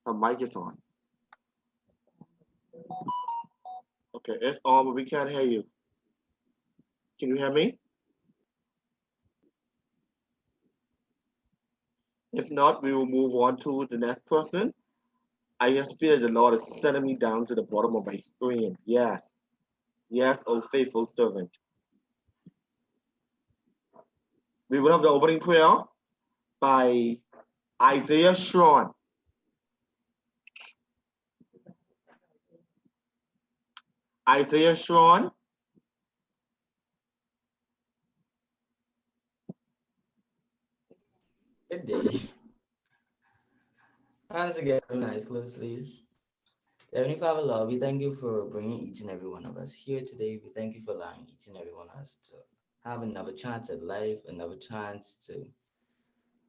Her mic is on. Okay, it's on, but we can't hear you. Can you hear me? If not, we will move on to the next person. I just feel the Lord is sending me down to the bottom of my screen. Yes, yes, oh faithful servant. We will have the opening prayer by Isaiah Shawn. Isaiah Shawn. Good day. Once again, eyes closed, please. Heavenly Father, Lord, we thank you for bringing each and every one of us here today. We thank you for allowing each and every one of us to have another chance at life,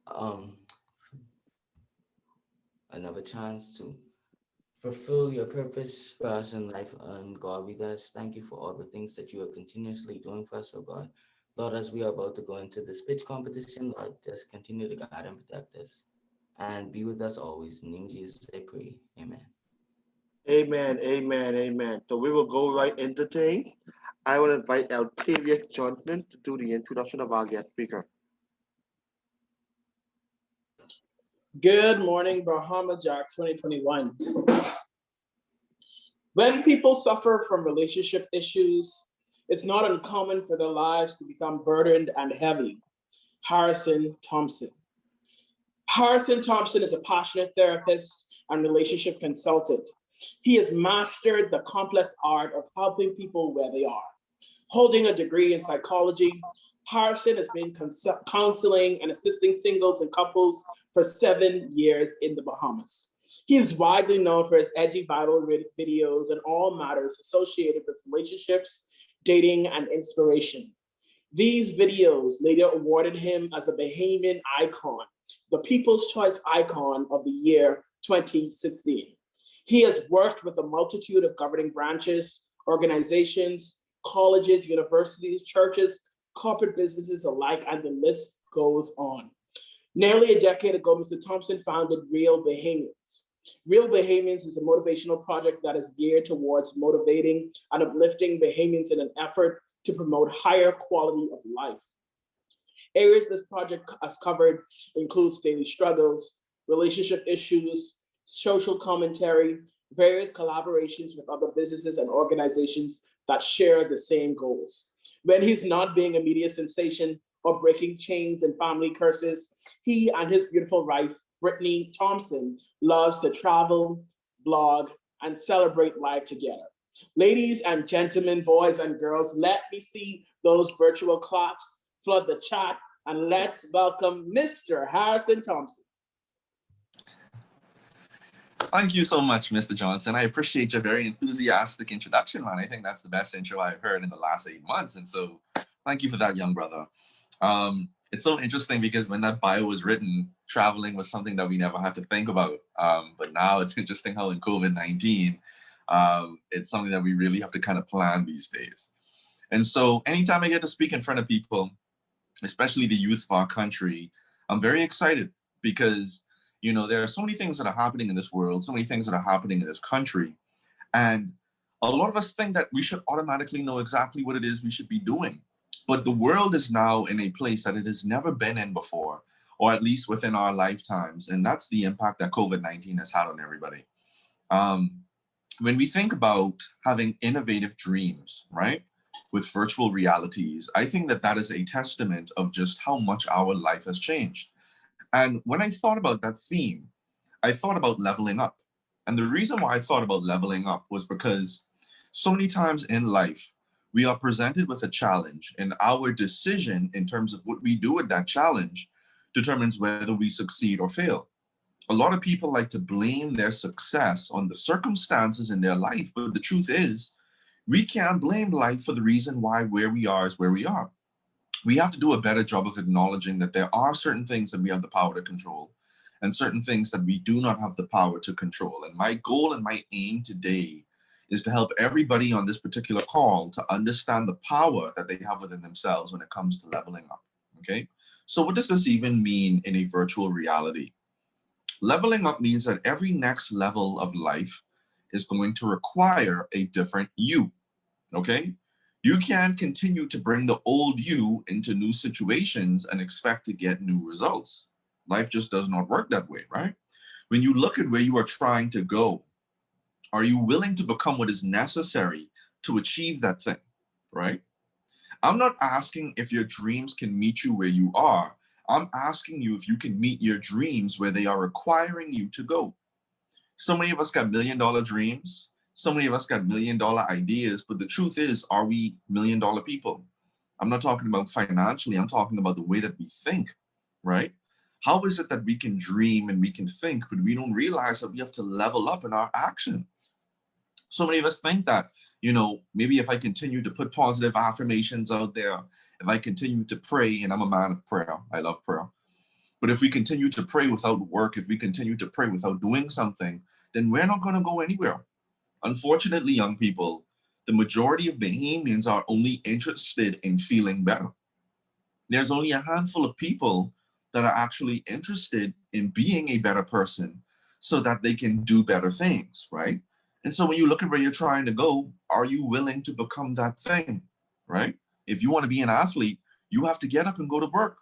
um, another chance to fulfill your purpose for us in life. And God, we just thank you for all the things that you are continuously doing for us, oh God. Lord, as we are about to go into the speech competition, Lord, just continue to guide and protect us and be with us always. In the name of Jesus, I pray. Amen. Amen, amen, amen. So we will go right into things. I will invite Eltavius Johnson to do the introduction of our guest speaker. Good morning, Bahama Jack 2021. When people suffer from relationship issues, it's not uncommon for their lives to become burdened and heavy. Harrison Thompson. Harrison Thompson is a passionate therapist and relationship consultant. He has mastered the complex art of helping people where they are. Holding a degree in psychology, Harrison has been counseling and assisting singles and couples for 7 years in the Bahamas. He is widely known for his edgy Bible videos and all matters associated with relationships, dating, and inspiration. These videos later awarded him as a Bahamian icon, the People's Choice Icon of the year 2016. He has worked with a multitude of governing branches, organizations, colleges, universities, churches, corporate businesses alike, and the list goes on. Nearly a decade ago, Mr. Thompson founded Real Bahamians. Real Bahamians is a motivational project that is geared towards motivating and uplifting Bahamians in an effort to promote higher quality of life. Areas this project has covered includes daily struggles, relationship issues, social commentary, various collaborations with other businesses and organizations that share the same goals. When he's not being a media sensation or breaking chains and family curses, he and his beautiful wife, Brittany Thompson, loves to travel, blog, and celebrate life together. Ladies and gentlemen, boys and girls, let me see those virtual claps, flood the chat, and let's welcome Mr. Harrison Thompson. Thank you so much, Mr. Johnson. I appreciate your very enthusiastic introduction, man. I think that's the best intro I've heard in the last 8 months. And so thank you for that, young brother. It's so interesting because when that bio was written, traveling was something that we never had to think about. But now it's interesting how in COVID-19, it's something that we really have to kind of plan these days. And so anytime I get to speak in front of people, especially the youth of our country, I'm very excited because, you know, there are so many things that are happening in this world, so many things that are happening in this country. And a lot of us think that we should automatically know exactly what it is we should be doing. But the world is now in a place that it has never been in before, or at least within our lifetimes. And that's the impact that COVID-19 has had on everybody. When we think about having innovative dreams, right, with virtual realities, I think that that is a testament of just how much our life has changed. And when I thought about that theme, I thought about leveling up. And the reason why I thought about leveling up was because so many times in life, we are presented with a challenge, and our decision in terms of what we do with that challenge determines whether we succeed or fail. A lot of people like to blame their success on the circumstances in their life, but the truth is, we can't blame life for the reason why where we are is where we are. We have to do a better job of acknowledging that there are certain things that we have the power to control and certain things that we do not have the power to control. And my goal and my aim today is to help everybody on this particular call to understand the power that they have within themselves when it comes to leveling up, okay? So what does this even mean in a virtual reality? Leveling up means that every next level of life is going to require a different you, okay? You can't continue to bring the old you into new situations and expect to get new results. Life just does not work that way, right? When you look at where you are trying to go, are you willing to become what is necessary to achieve that thing, right? I'm not asking if your dreams can meet you where you are. I'm asking you if you can meet your dreams where they are requiring you to go. So many of us got $1 million dreams. So many of us got $1 million ideas, but the truth is, are we $1 million people? I'm not talking about financially, I'm talking about the way that we think, right? How is it that we can dream and we can think, but we don't realize that we have to level up in our action? So many of us think that, maybe if I continue to put positive affirmations out there, if I continue to pray, and I'm a man of prayer, I love prayer. But if we continue to pray without work, if we continue to pray without doing something, then we're not going to go anywhere. Unfortunately, young people, the majority of Bahamians are only interested in feeling better. There's only a handful of people that are actually interested in being a better person so that they can do better things, right? And so when you look at where you're trying to go, are you willing to become that thing, right? If you want to be an athlete, you have to get up and go to work.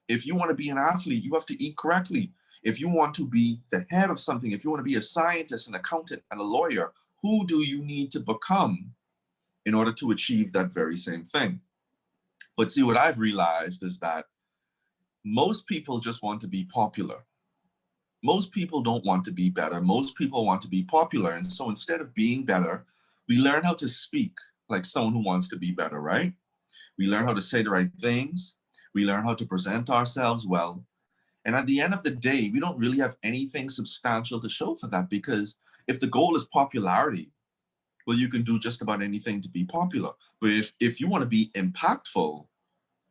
If you want to be an athlete, you have to eat correctly. If you want to be the head of something, if you want to be a scientist, an accountant, and a lawyer, who do you need to become in order to achieve that very same thing? But see, what I've realized is that most people just want to be popular. Most people don't want to be better. Most people want to be popular. And so instead of being better, we learn how to speak like someone who wants to be better, right? We learn how to say the right things. We learn how to present ourselves well. And at the end of the day, we don't really have anything substantial to show for that, because if the goal is popularity, well, you can do just about anything to be popular. But if you want to be impactful,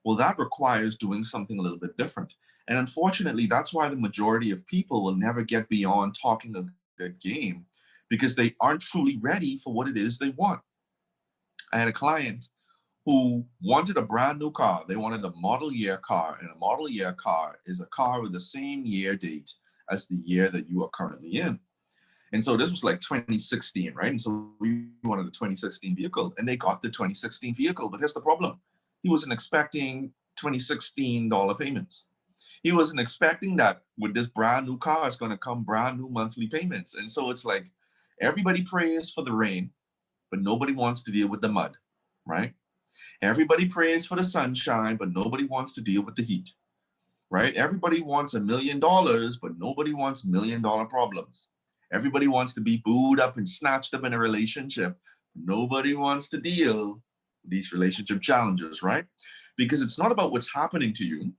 well, that requires doing something a little bit different. And unfortunately, that's why the majority of people will never get beyond talking a good game, because they aren't truly ready for what it is they want. I had a client who wanted a brand new car. They wanted a model year car, and a model year car is a car with the same year date as the year that you are currently in. And so this was like 2016, right? And so we wanted a 2016 vehicle, and they got the 2016 vehicle. But here's the problem. He wasn't expecting $2016 payments. He wasn't expecting that with this brand new car, it's going to come brand new monthly payments. And so it's like everybody prays for the rain, but nobody wants to deal with the mud, right? Everybody prays for the sunshine, but nobody wants to deal with the heat, right? Everybody wants $1 million, but nobody wants $1 million problems. Everybody wants to be booed up and snatched up in a relationship. Nobody wants to deal with these relationship challenges, right? Because it's not about what's happening to you.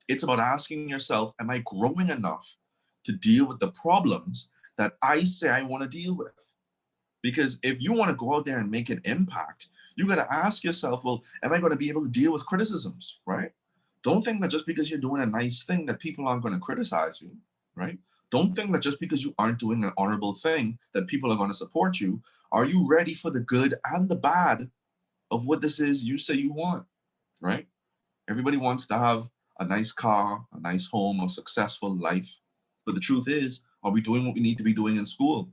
It's about asking yourself, am I growing enough to deal with the problems that I say I want to deal with? Because if you want to go out there and make an impact, you got to ask yourself, well, am I going to be able to deal with criticisms, right? Don't think that just because you're doing a nice thing that people aren't going to criticize you, right? Don't think that just because you aren't doing an honorable thing that people are going to support you. Are you ready for the good and the bad of what this is you say you want, right? Everybody wants to have a nice car, a nice home, a successful life. But the truth is, are we doing what we need to be doing in school?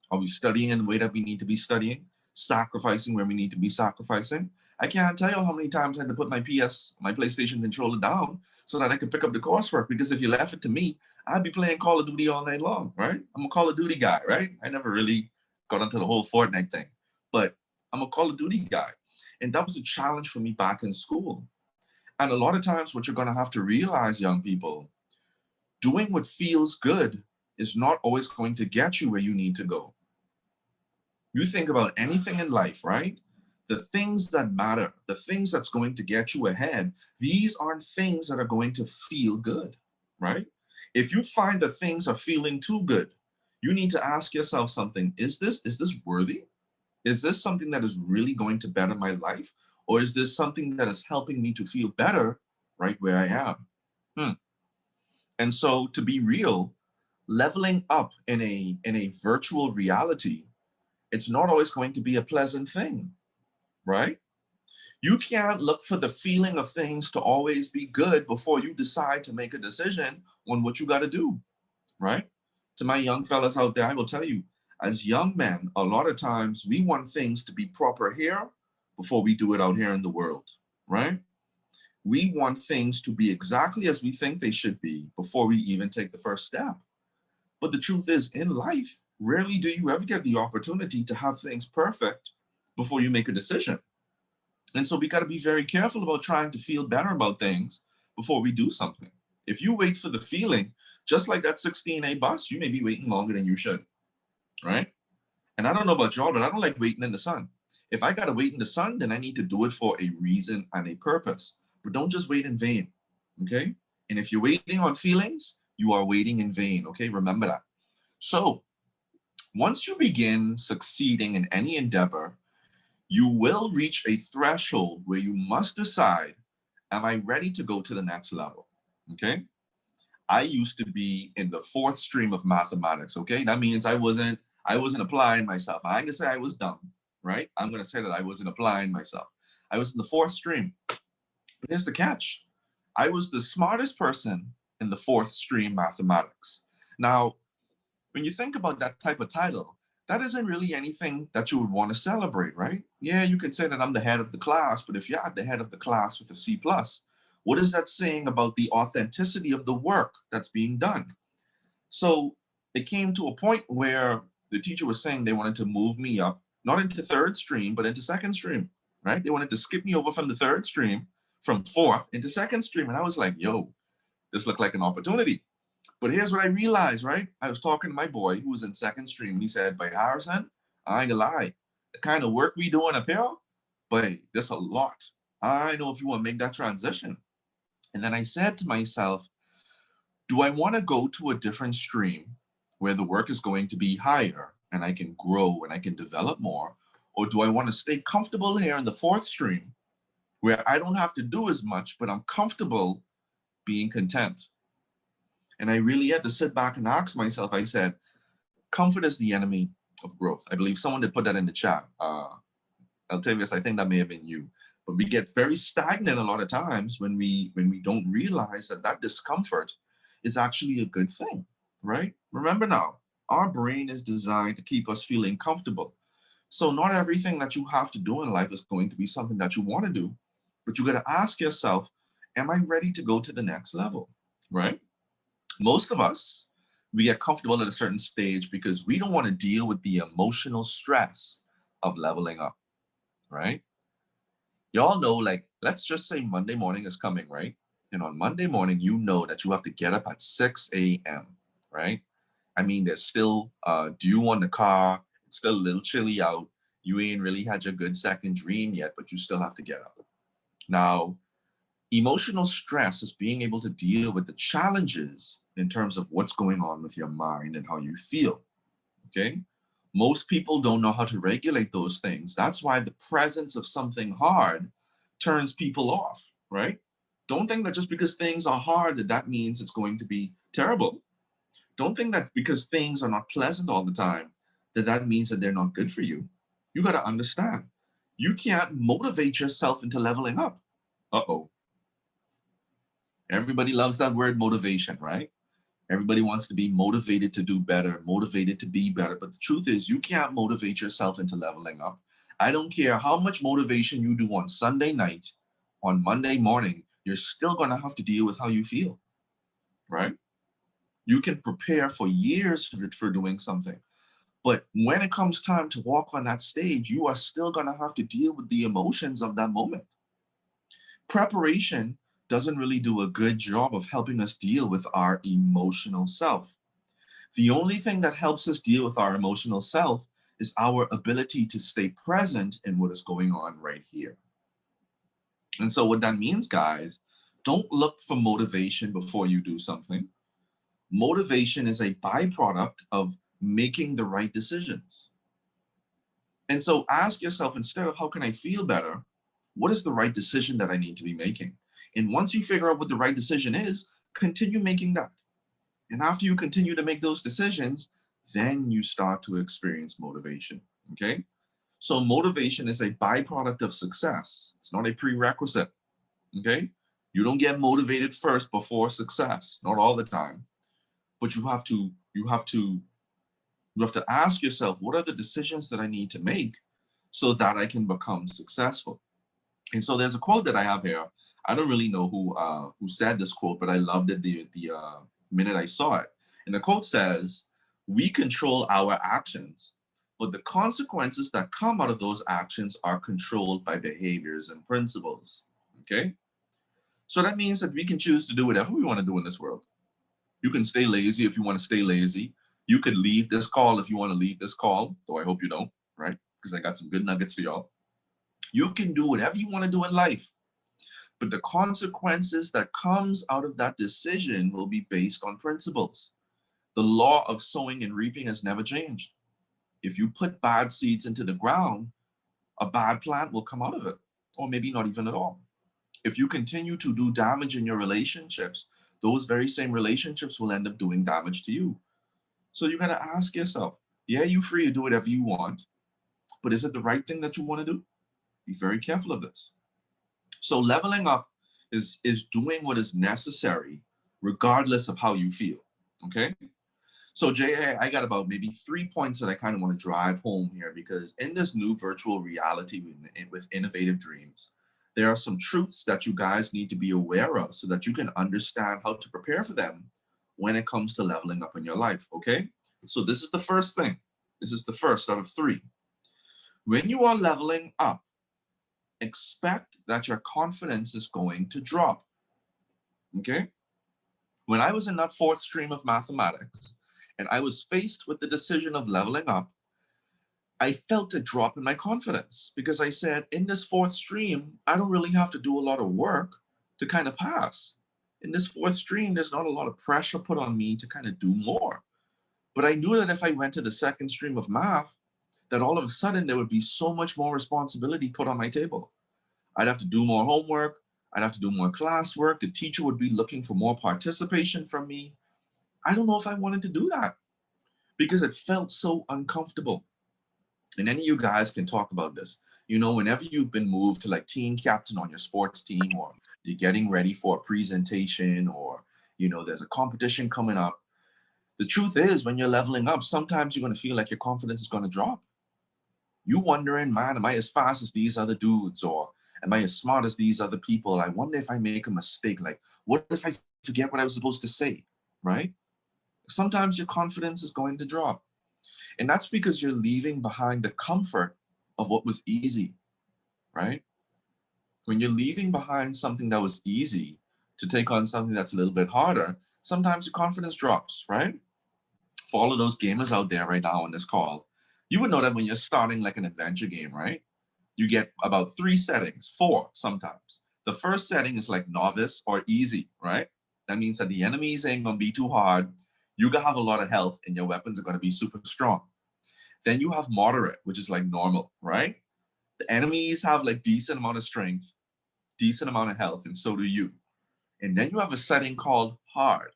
Are we studying in the way that we need to be studying? Sacrificing where we need to be sacrificing? I can't tell you how many times I had to put my PlayStation controller down so that I could pick up the coursework, because if you left it to me, I'd be playing Call of Duty all night long, right? I'm a Call of Duty guy, right? I never really got into the whole Fortnite thing, but I'm a Call of Duty guy. And that was a challenge for me back in school. And a lot of times what you're going to have to realize, young people, doing what feels good is not always going to get you where you need to go. You think about anything in life, right? The things that matter, the things that's going to get you ahead, these aren't things that are going to feel good, right? If you find that things are feeling too good, you need to ask yourself something. Is this worthy? Is this something that is really going to better my life? Or is this something that is helping me to feel better right where I am? And so to be real, leveling up in a virtual reality, it's not always going to be a pleasant thing, right? You can't look for the feeling of things to always be good before you decide to make a decision on what you got to do. right? To my young fellas out there, I will tell you, as young men, a lot of times we want things to be proper here before we do it out here in the world, right? We want things to be exactly as we think they should be before we even take the first step. But the truth is, in life, rarely do you ever get the opportunity to have things perfect before you make a decision. And so we got to be very careful about trying to feel better about things before we do something. If you wait for the feeling, just like that 16A bus, you may be waiting longer than you should, right? And I don't know about y'all, but I don't like waiting in the sun. If I got to wait in the sun, then I need to do it for a reason and a purpose. But don't just wait in vain, okay? And if you're waiting on feelings, you are waiting in vain, okay? Remember that. So once you begin succeeding in any endeavor, you will reach a threshold where you must decide, am I ready to go to the next level? Okay. I used to be in the fourth stream of mathematics. Okay. That means I wasn't applying myself. I ain't gonna say I was dumb, right? I'm gonna say that I wasn't applying myself. I was in the fourth stream. But here's the catch. I was the smartest person in the fourth stream mathematics. Now, when you think about that type of title, that isn't really anything that you would want to celebrate, right? Yeah, you could say that I'm the head of the class, but if you're at the head of the class with a C+, what is that saying about the authenticity of the work that's being done? So it came to a point where the teacher was saying they wanted to move me up, not into third stream, but into second stream, right? They wanted to skip me over from the third stream, from fourth into second stream. And I was like, yo, this looked like an opportunity. But here's what I realized, right? I was talking to my boy who was in second stream, and he said, "By Harrison, I ain't gonna lie, the kind of work we doing up here, but there's a lot. I know if you want to make that transition." And then I said to myself, do I want to go to a different stream where the work is going to be higher and I can grow and I can develop more? Or do I want to stay comfortable here in the fourth stream where I don't have to do as much, but I'm comfortable being content? And I really had to sit back and ask myself, I said, comfort is the enemy of growth. I believe someone did put that in the chat. Altavius, I think that may have been you. But we get very stagnant a lot of times when we don't realize that that discomfort is actually a good thing, right? Remember now, our brain is designed to keep us feeling comfortable. So not everything that you have to do in life is going to be something that you want to do, but you got to ask yourself, am I ready to go to the next level, right? Most of us, we get comfortable at a certain stage because we don't want to deal with the emotional stress of leveling up, right? Y'all know, like, let's just say Monday morning is coming, right? And on Monday morning, you know that you have to get up at 6 a.m., right? I mean, there's still dew on the car. It's still a little chilly out. You ain't really had your good second dream yet, but you still have to get up. Now, emotional stress is being able to deal with the challenges in terms of what's going on with your mind and how you feel, okay? Most people don't know how to regulate those things. That's why the presence of something hard turns people off, right? Don't think that just because things are hard that means it's going to be terrible. Don't think that because things are not pleasant all the time that means that they're not good for you. You got to understand, you can't motivate yourself into leveling up. Uh-oh. Everybody loves that word motivation, right? Everybody wants to be motivated to do better, motivated to be better. But the truth is, you can't motivate yourself into leveling up. I don't care how much motivation you do on Sunday night, on Monday morning, you're still going to have to deal with how you feel, right? You can prepare for years for doing something. But when it comes time to walk on that stage, you are still going to have to deal with the emotions of that moment. Preparation doesn't really do a good job of helping us deal with our emotional self. The only thing that helps us deal with our emotional self is our ability to stay present in what is going on right here. And so what that means, guys, don't look for motivation before you do something. Motivation is a byproduct of making the right decisions. And so ask yourself, instead of how can I feel better, what is the right decision that I need to be making? And once you figure out what the right decision is, continue making that. And after you continue to make those decisions, then you start to experience motivation, okay? So motivation is a byproduct of success. It's not a prerequisite, okay? You don't get motivated first before success, not all the time. but you have to ask yourself, what are the decisions that I need to make so that I can become successful? And so there's a quote that I have here. I don't really know who said this quote, but I loved it the minute I saw it. And the quote says, "We control our actions, but the consequences that come out of those actions are controlled by behaviors and principles." Okay? So that means that we can choose to do whatever we want to do in this world. You can stay lazy if you want to stay lazy. You can leave this call if you want to leave this call, though I hope you don't, right? Because I got some good nuggets for y'all. You can do whatever you want to do in life, but the consequences that comes out of that decision will be based on principles. The law of sowing and reaping has never changed. If you put bad seeds into the ground, a bad plant will come out of it, or maybe not even at all. If you continue to do damage in your relationships, those very same relationships will end up doing damage to you. So you got to ask yourself, yeah, you're free to do whatever you want, but is it the right thing that you want to do? Be very careful of this. So leveling up is doing what is necessary regardless of how you feel, okay? So Jay, I got about maybe 3 points that I kind of want to drive home here, because in this new virtual reality with Innovative Dreams, there are some truths that you guys need to be aware of so that you can understand how to prepare for them when it comes to leveling up in your life, okay? So this is the first thing. This is the first out of 3. When you are leveling up, expect that your confidence is going to drop, okay? When I was in that 4th stream of mathematics and I was faced with the decision of leveling up, I felt a drop in my confidence because I said, in this 4th stream, I don't really have to do a lot of work to kind of pass. In this 4th stream, there's not a lot of pressure put on me to kind of do more. But I knew that if I went to the 2nd stream of math, that all of a sudden there would be so much more responsibility put on my table. I'd have to do more homework. I'd have to do more classwork. The teacher would be looking for more participation from me. I don't know if I wanted to do that because it felt so uncomfortable. And any of you guys can talk about this. You know, whenever you've been moved to like team captain on your sports team, or you're getting ready for a presentation, or, you know, there's a competition coming up, the truth is when you're leveling up, sometimes you're going to feel like your confidence is going to drop. You wondering, man, am I as fast as these other dudes? Or am I as smart as these other people? I wonder if I make a mistake. Like, what if I forget what I was supposed to say, right? Sometimes your confidence is going to drop. And that's because you're leaving behind the comfort of what was easy, right? When you're leaving behind something that was easy to take on something that's a little bit harder, sometimes your confidence drops, right? For all of those gamers out there right now on this call, you would know that when you're starting like an adventure game, right? You get about 3 settings, 4 sometimes. The first setting is like novice or easy, right? That means that the enemies ain't gonna be too hard. You're gonna have a lot of health and your weapons are gonna be super strong. Then you have moderate, which is like normal, right? The enemies have like decent amount of strength, decent amount of health, and so do you. And then you have a setting called hard,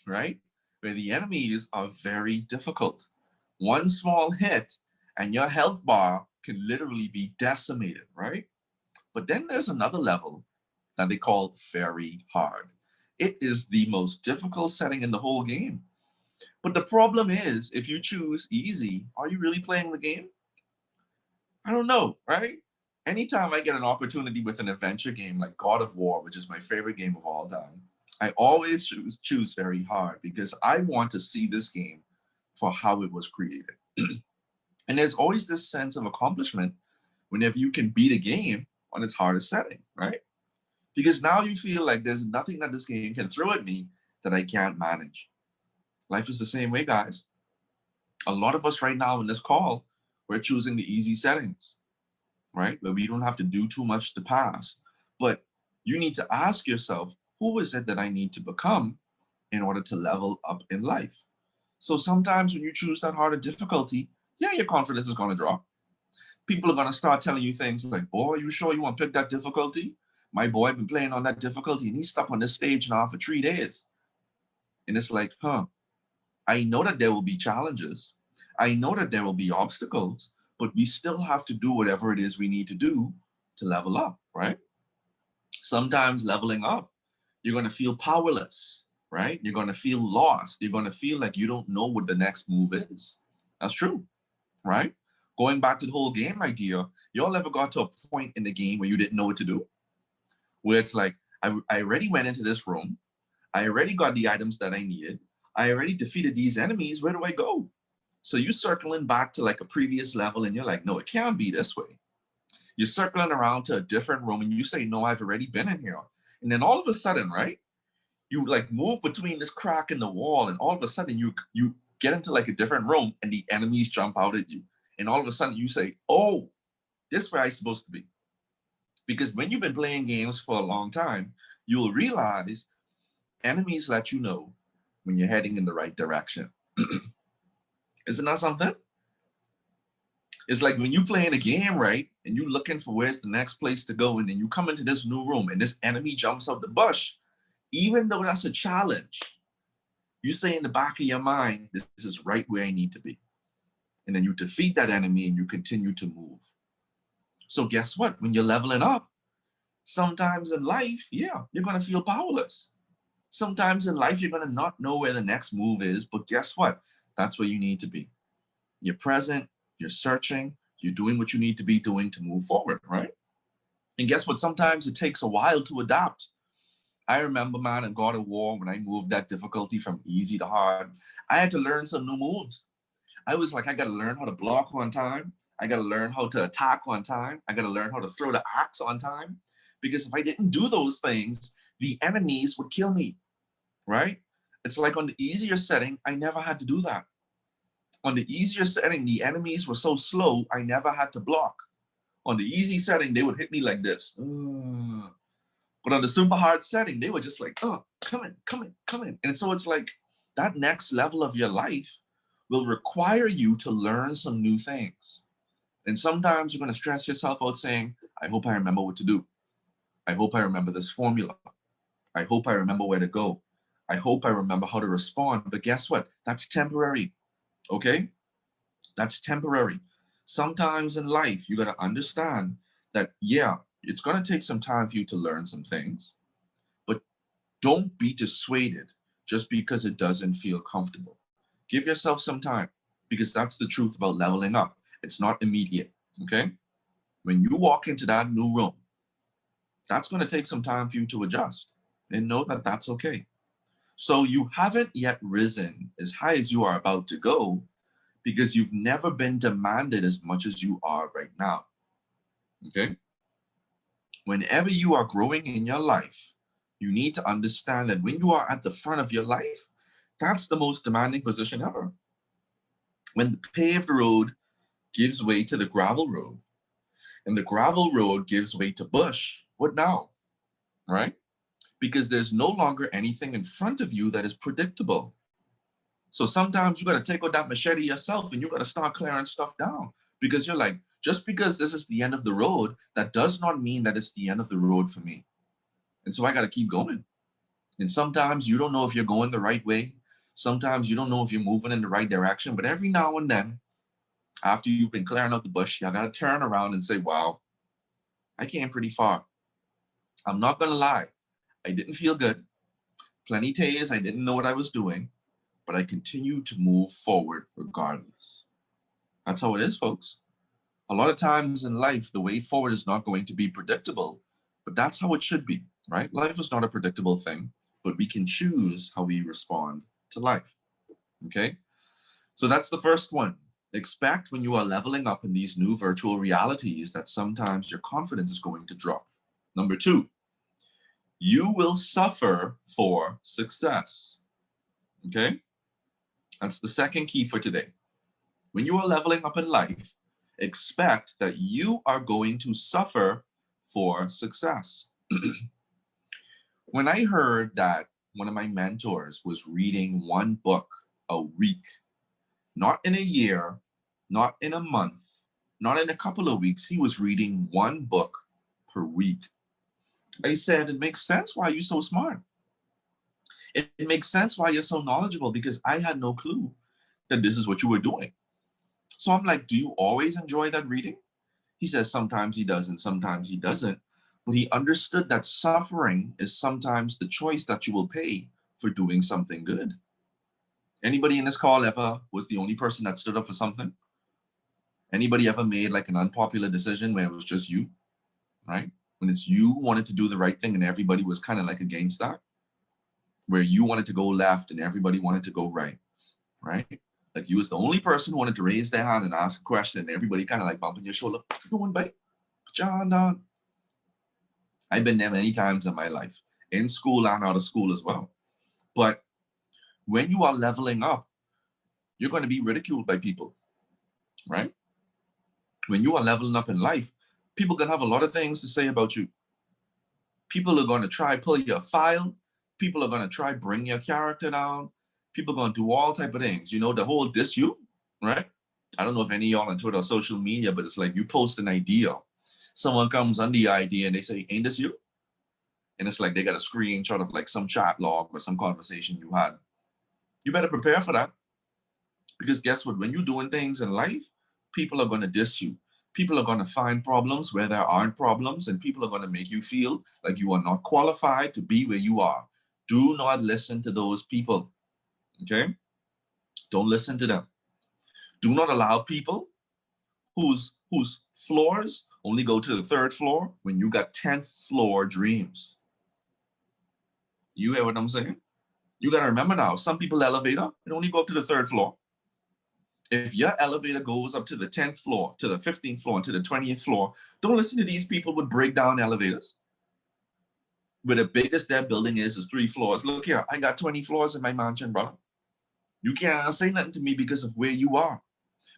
right? Where the enemies are very difficult. One small hit and your health bar can literally be decimated, right? But then there's another level that they call very hard. It is the most difficult setting in the whole game. But the problem is, if you choose easy, are you really playing the game? I don't know, right? Anytime I get an opportunity with an adventure game like God of War, which is my favorite game of all time, I always choose very hard because I want to see this game for how it was created. And there's always this sense of accomplishment whenever you can beat a game on its hardest setting, right? Because now you feel like there's nothing that this game can throw at me that I can't manage. Life is the same way, guys. A lot of us right now in this call, we're choosing the easy settings, right? Where we don't have to do too much to pass. But you need to ask yourself, who is it that I need to become in order to level up in life? So sometimes when you choose that harder difficulty, yeah, your confidence is going to drop. People are going to start telling you things like, boy, are you sure you want to pick that difficulty? My boy been playing on that difficulty and he's stuck on this stage now for 3 days. And it's like, I know that there will be challenges. I know that there will be obstacles, but we still have to do whatever it is we need to do to level up, right? Sometimes leveling up, you're going to feel powerless. right? You're going to feel lost. You're going to feel like you don't know what the next move is. That's true, right? Going back to the whole game idea, y'all ever got to a point in the game where you didn't know what to do? Where it's like, I already went into this room. I already got the items that I needed. I already defeated these enemies. Where do I go? So you're circling back to like a previous level and you're like, no, it can't be this way. You're circling around to a different room and you say, no, I've already been in here. And then all of a sudden, right? You like move between this crack in the wall and all of a sudden you get into like a different room and the enemies jump out at you. And all of a sudden you say, oh, this is where I'm supposed to be. Because when you've been playing games for a long time, you'll realize enemies let you know when you're heading in the right direction. Isn't that something? It's like when you playing a game, right? And you looking for where's the next place to go. And then you come into this new room and this enemy jumps out the bush. Even though that's a challenge, you say in the back of your mind, this is right where I need to be. And then you defeat that enemy and you continue to move. So guess what? When you're leveling up, sometimes in life, yeah, you're going to feel powerless. Sometimes in life, you're going to not know where the next move is, but guess what? That's where you need to be. You're present, you're searching, you're doing what you need to be doing to move forward, right? And guess what? Sometimes it takes a while to adapt. I remember, man, in God of War, when I moved that difficulty from easy to hard, I had to learn some new moves. I was like, I got to learn how to block on time. I got to learn how to attack on time. I got to learn how to throw the axe on time. Because if I didn't do those things, the enemies would kill me, right? It's like on the easier setting, I never had to do that. On the easier setting, the enemies were so slow, I never had to block. On the easy setting, they would hit me like this. But on the super hard setting, they were just like, oh, come in. And so it's like that next level of your life will require you to learn some new things. And sometimes you're going to stress yourself out saying, I hope I remember what to do. I hope I remember this formula. I hope I remember where to go. I hope I remember how to respond. But guess what? That's temporary. Okay? That's temporary. Sometimes in life, you got to understand that, yeah, it's going to take some time for you to learn some things, but don't be dissuaded just because it doesn't feel comfortable. Give yourself some time, because that's the truth about leveling up. It's not immediate, okay? When you walk into that new room, that's going to take some time for you to adjust, and know that that's okay. So you haven't yet risen as high as you are about to go because you've never been demanded as much as you are right now, okay? Whenever you are growing in your life, you need to understand that when you are at the front of your life, that's the most demanding position ever. When the paved road gives way to the gravel road, and the gravel road gives way to bush, what now, right? Because there's no longer anything in front of you that is predictable. So sometimes you got to take out that machete yourself and you got to start clearing stuff down, because you're like, just because this is the end of the road, that does not mean that it's the end of the road for me. And so I got to keep going. And sometimes you don't know if you're going the right way. Sometimes you don't know if you're moving in the right direction. But every now and then, after you've been clearing out the bush, you got to turn around and say, wow, I came pretty far. I'm not going to lie. I didn't feel good. Plenty days I didn't know what I was doing, but I continued to move forward regardless. That's how it is, folks. A lot of times in life, the way forward is not going to be predictable, but that's how it should be, right? Life is not a predictable thing, but we can choose how we respond to life, okay? So that's the first one. Expect when you are leveling up in these new virtual realities that sometimes your confidence is going to drop. Number 2, you will suffer for success, okay? That's the second key for today. When you are leveling up in life, expect that you are going to suffer for success. When I heard that one of my mentors was reading one book a week, not in a year, not in a month, not in a couple of weeks, he was reading one book per week. I said, it makes sense why you're so smart. It makes sense why you're so knowledgeable, because I had no clue that this is what you were doing. So I'm like, do you always enjoy that reading? He says sometimes he does and sometimes he doesn't. But he understood that suffering is sometimes the choice that you will pay for doing something good. Anybody in this call ever was the only person that stood up for something? Anybody ever made like an unpopular decision where it was just you, right? When it's you wanted to do the right thing and everybody was kind of like against that, where you wanted to go left and everybody wanted to go right, right? Like you was the only person who wanted to raise their hand and ask a question and everybody kind of like bumping your shoulder. What you doing, babe? Put your hand down. I've been there many times in my life, in school and out of school as well. But when you are leveling up, you're going to be ridiculed by people, right? When you are leveling up in life, people can have a lot of things to say about you. People are going to try pull your file. People are going to try bring your character down. People are going to do all type of things. You know, the whole diss you, right? I don't know if any of y'all on Twitter or social media, but it's like you post an idea. Someone comes on the idea and they say, ain't this you? And it's like they got a screenshot of like some chat log or some conversation you had. You better prepare for that. Because guess what? When you're doing things in life, people are going to diss you. People are going to find problems where there aren't problems, and people are going to make you feel like you are not qualified to be where you are. Do not listen to those people, okay? Don't listen to them. Do not allow people whose floors only go to the 3rd floor when you got 10th floor dreams. You hear what I'm saying? You got to remember now, some people elevator, it only go up to the 3rd floor. If your elevator goes up to the 10th floor, to the 15th floor, and to the 20th floor, don't listen to these people with breakdown elevators. Where the biggest their building is 3 floors. Look here, I got 20 floors in my mansion, brother. You can't say nothing to me because of where you are.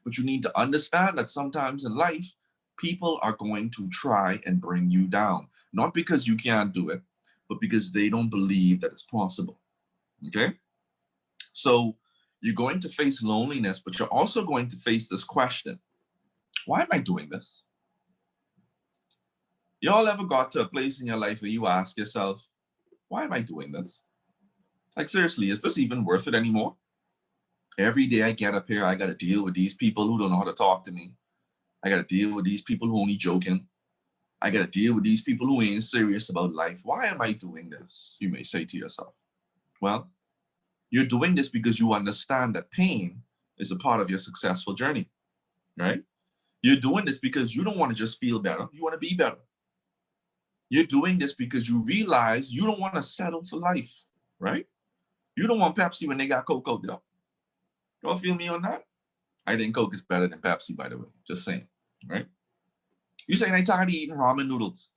But you need to understand that sometimes in life, people are going to try and bring you down. Not because you can't do it, but because they don't believe that it's possible. Okay? So you're going to face loneliness, but you're also going to face this question. Why am I doing this? Y'all ever got to a place in your life where you ask yourself, why am I doing this? Like seriously, is this even worth it anymore? Every day I get up here, I got to deal with these people who don't know how to talk to me. I got to deal with these people who only joking. I got to deal with these people who ain't serious about life. Why am I doing this? You may say to yourself. Well, you're doing this because you understand that pain is a part of your successful journey, right? You're doing this because you don't want to just feel better. You want to be better. You're doing this because you realize you don't want to settle for life, right? You don't want Pepsi when they got Coke out there. Y'all feel me on that? I think Coke is better than Pepsi, by the way. Just saying, right? You saying I'm tired of eating ramen noodles.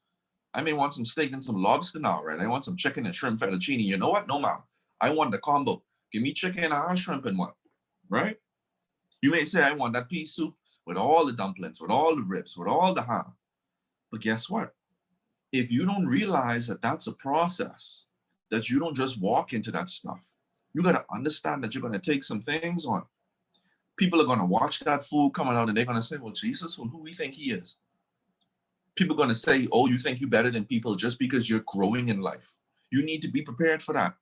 I may want some steak and some lobster now, right? I want some chicken and shrimp fettuccine. You know what? No, ma'am. I want the combo. Give me chicken and shrimp and one, right? You may say, I want that pea soup with all the dumplings, with all the ribs, with all the ham. But guess what? If you don't realize that that's a process, that you don't just walk into that stuff, you got to understand that you're going to take some things on. People are going to watch that food coming out and they're going to say, well, Jesus, well, who we think he is? People are going to say, oh, you think you're better than people just because you're growing in life. You need to be prepared for that.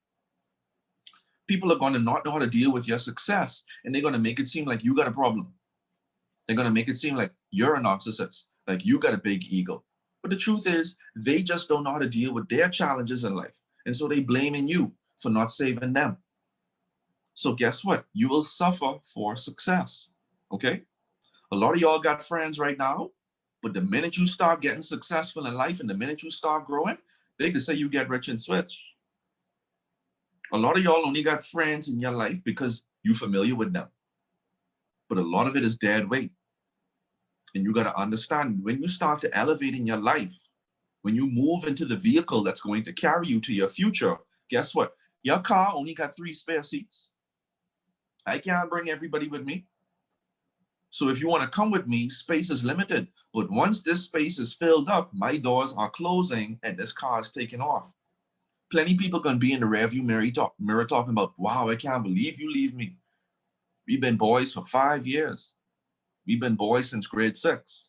People are going to not know how to deal with your success, and they're going to make it seem like you got a problem. They're going to make it seem like you're a narcissist, like you got a big ego. But the truth is, they just don't know how to deal with their challenges in life. And so they blaming you for not saving them. So guess what? You will suffer for success, okay? A lot of y'all got friends right now, but the minute you start getting successful in life and the minute you start growing, they can say you get rich and switch. A lot of y'all only got friends in your life because you're familiar with them. But a lot of it is dead weight. And you got to understand, when you start to elevate in your life, when you move into the vehicle that's going to carry you to your future, guess what? Your car only got 3 spare seats. I can't bring everybody with me. So if you want to come with me, space is limited. But once this space is filled up, my doors are closing and this car is taking off. Plenty of people going to be in the rearview mirror talking about, wow, I can't believe you leave me. We've been boys for 5 years. We've been boys since grade 6.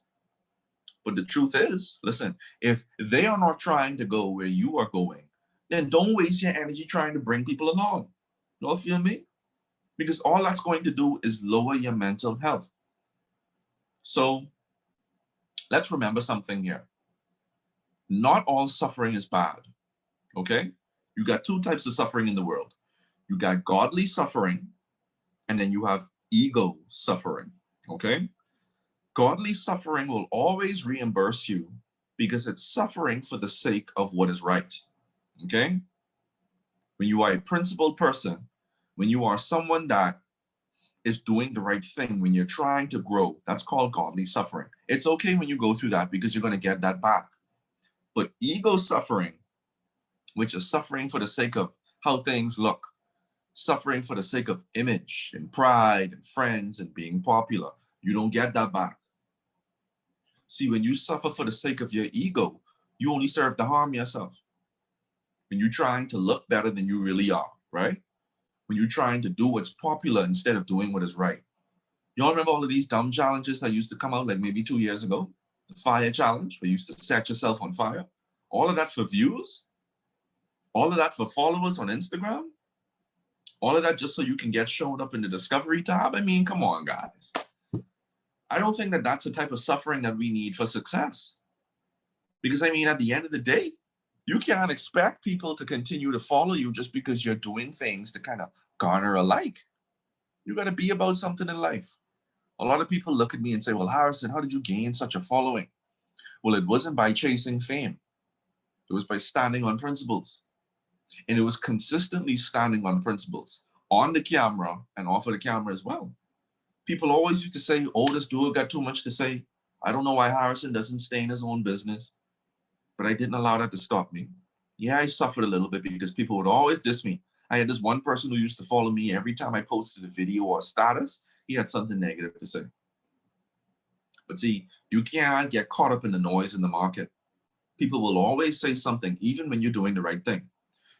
But the truth is, listen, if they are not trying to go where you are going, then don't waste your energy trying to bring people along. You all feel me? Because all that's going to do is lower your mental health. So let's remember something here. Not all suffering is bad, okay? You got 2 types of suffering in the world. You got godly suffering, and then you have ego suffering, okay? Godly suffering will always reimburse you because it's suffering for the sake of what is right, okay? When you are a principled person, when you are someone that is doing the right thing, when you're trying to grow, that's called godly suffering. It's okay when you go through that because you're going to get that back. But ego suffering, which is suffering for the sake of how things look, suffering for the sake of image and pride and friends and being popular, you don't get that back. See, when you suffer for the sake of your ego, you only serve to harm yourself. When you're trying to look better than you really are, right? When you're trying to do what's popular instead of doing what is right. Y'all remember all of these dumb challenges that used to come out like maybe 2 years ago? The fire challenge, where you used to set yourself on fire. All of that for views. All of that for followers on Instagram. All of that just so you can get shown up in the discovery tab. I mean, come on, guys. I don't think that that's the type of suffering that we need for success. Because I mean, at the end of the day, you can't expect people to continue to follow you just because you're doing things to kind of garner a like. You got to be about something in life. A lot of people look at me and say, well, Harrison, how did you gain such a following? Well, it wasn't by chasing fame. It was by standing on principles. And it was consistently standing on principles on the camera and off of the camera as well. People always used to say, oh, this dude got too much to say. I don't know why Harrison doesn't stay in his own business. But I didn't allow that to stop me. Yeah, I suffered a little bit because people would always diss me. I had this one person who used to follow me every time I posted a video or a status. He had something negative to say. But see, you can't get caught up in the noise in the market. People will always say something, even when you're doing the right thing.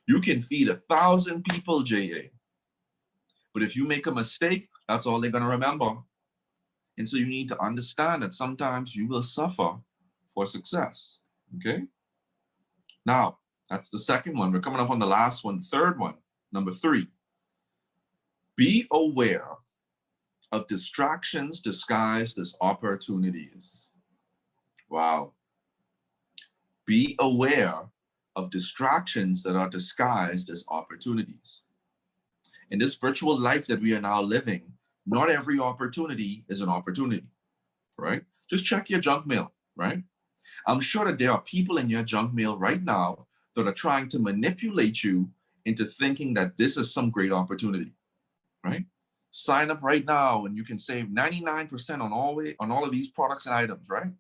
You can feed 1,000 people, J.A. But if you make a mistake, that's all they're going to remember. And so you need to understand that sometimes you will suffer for success. Okay? Now, that's the second one. We're coming up on the last one, the third one, number 3. Be aware of distractions disguised as opportunities. Wow. Be aware of distractions that are disguised as opportunities. In this virtual life that we are now living, not every opportunity is an opportunity, right? Just check your junk mail, right? I'm sure that there are people in your junk mail right now that are trying to manipulate you into thinking that this is some great opportunity, right? Sign up right now and you can save 99% on all of these products and items, right?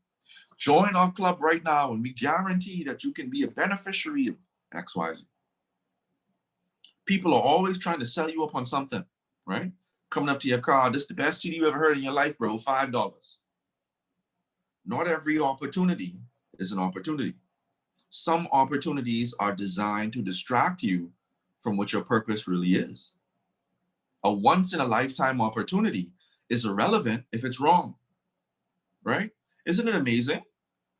Join our club right now and we guarantee that you can be a beneficiary of XYZ. People are always trying to sell you up on something, right? Coming up to your car, this is the best CD you ever heard in your life, bro, $5. Not every opportunity is an opportunity. Some opportunities are designed to distract you from what your purpose really is. A once-in-a-lifetime opportunity is irrelevant if it's wrong, right? Isn't it amazing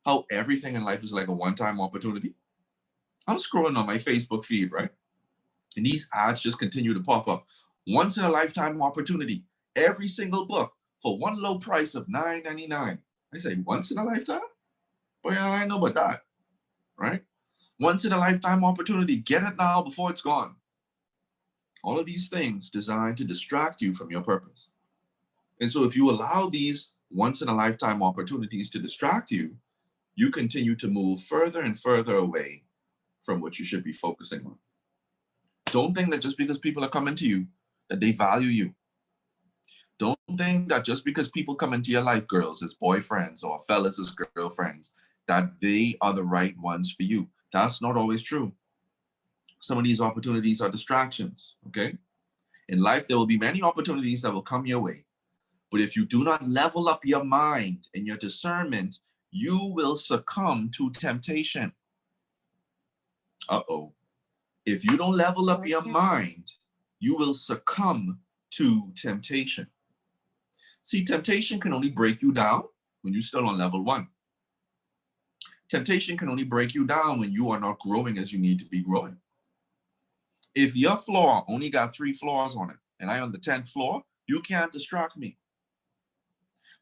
how everything in life is like a one-time opportunity? I'm scrolling on my Facebook feed, right? And these ads just continue to pop up. Once-in-a-lifetime opportunity. Every single book for one low price of $9.99. I say, once in a lifetime? Boy, I know about that, right? Once in a lifetime opportunity. Get it now before it's gone. All of these things designed to distract you from your purpose. And so if you allow these once in a lifetime opportunities to distract you, you continue to move further and further away from what you should be focusing on. Don't think that just because people are coming to you, that they value you. Don't think that just because people come into your life, girls, as boyfriends or fellas as girlfriends, that they are the right ones for you. That's not always true. Some of these opportunities are distractions, okay? In life, there will be many opportunities that will come your way. But if you do not level up your mind and your discernment, you will succumb to temptation. Uh-oh. If you don't level up your mind, you will succumb to temptation. See, temptation can only break you down when you're still on level 1. Temptation can only break you down when you are not growing as you need to be growing. If your floor only got 3 floors on it, and I on the 10th floor, you can't distract me.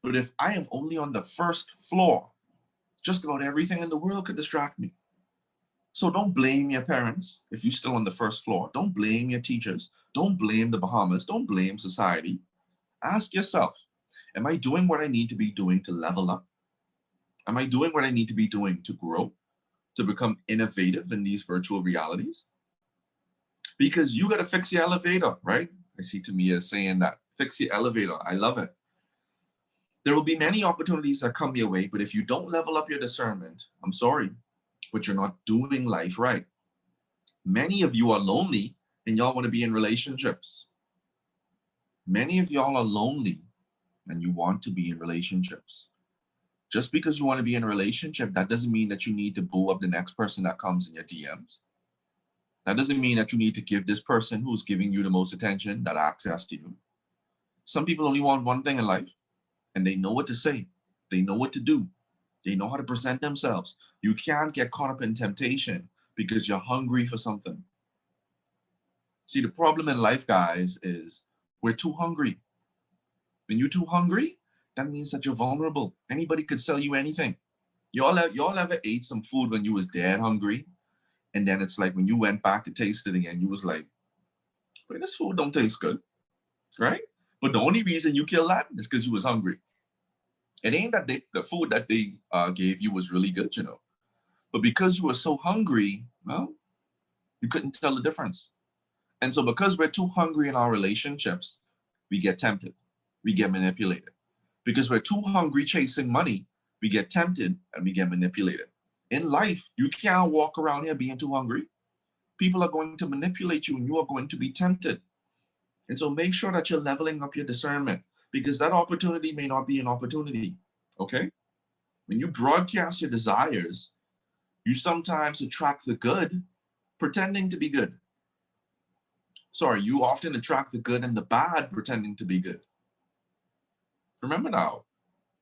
But if I am only on the 1st floor, just about everything in the world could distract me. So don't blame your parents if you're still on the first floor. Don't blame your teachers. Don't blame the Bahamas. Don't blame society. Ask yourself, am I doing what I need to be doing to level up? Am I doing what I need to be doing to grow, to become innovative in these virtual realities? Because you got to fix your elevator, right? I see Tamia saying that. Fix your elevator. I love it. There will be many opportunities that come your way, but if you don't level up your discernment, I'm sorry, but you're not doing life right. Many of you are lonely and y'all want to be in relationships. Many of y'all are lonely and you want to be in relationships. Just because you want to be in a relationship, that doesn't mean that you need to boo up the next person that comes in your DMs. That doesn't mean that you need to give this person who's giving you the most attention that access to you. Some people only want one thing in life, and they know what to say. They know what to do. They know how to present themselves. You can't get caught up in temptation because you're hungry for something. See, the problem in life, guys, is we're too hungry. When you're too hungry, that means that you're vulnerable. Anybody could sell you anything. Y'all ever ate some food when you was dead hungry? And then it's like when you went back to taste it again, you was like, wait, this food don't taste good, right? But the only reason you killed that is because you was hungry. It ain't that the food that they gave you was really good, you know. But because you were so hungry, well, you couldn't tell the difference. And so because we're too hungry in our relationships, we get tempted. We get manipulated. Because we're too hungry chasing money, we get tempted and we get manipulated. In life, you can't walk around here being too hungry. People are going to manipulate you and you are going to be tempted. And so make sure that you're leveling up your discernment because that opportunity may not be an opportunity, okay? When you broadcast your desires, you sometimes attract the good pretending to be good. Sorry, you often attract the good and the bad pretending to be good. Remember now,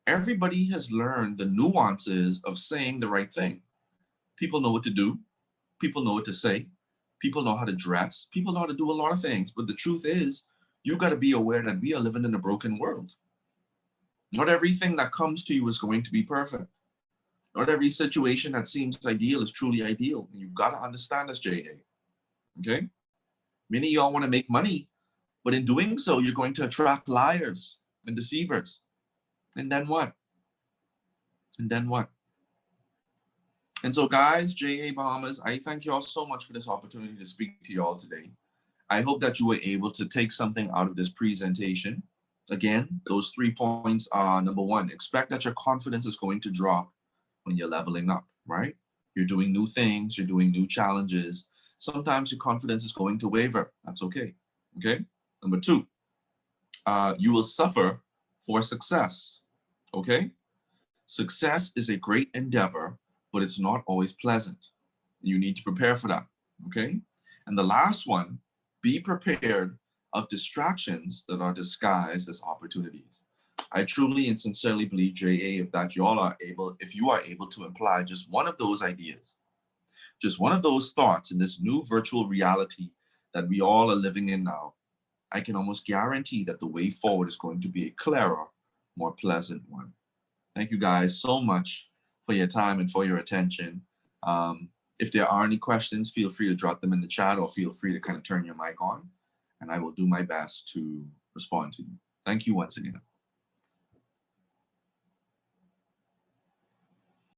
everybody has learned the nuances of saying the right thing. People know what to do. People know what to say. People know how to dress. People know how to do a lot of things. But the truth is, you got to be aware that we are living in a broken world. Not everything that comes to you is going to be perfect. Not every situation that seems ideal is truly ideal. And you've got to understand this, J.A. Okay? Many of y'all want to make money, but in doing so, you're going to attract liars and deceivers. And then what? And then what? And so, guys, J.A. Bahamas, I thank you all so much for this opportunity to speak to you all today. I hope that you were able to take something out of this presentation. Again, those 3 points are: number one, expect that your confidence is going to drop when you're leveling up, right? You're doing new things, you're doing new challenges. Sometimes your confidence is going to waver. That's okay. Okay. Number two, you will suffer for success. Okay. Success is a great endeavor, but it's not always pleasant. You need to prepare for that. Okay. And the last one, be prepared of distractions that are disguised as opportunities. I truly and sincerely believe, J.A., if you are able to apply just one of those ideas, just one of those thoughts in this new virtual reality that we all are living in now, I can almost guarantee that the way forward is going to be a clearer, more pleasant one. Thank you guys so much for your time and for your attention. If there are any questions, feel free to drop them in the chat or feel free to kind of turn your mic on and I will do my best to respond to you. Thank you once again.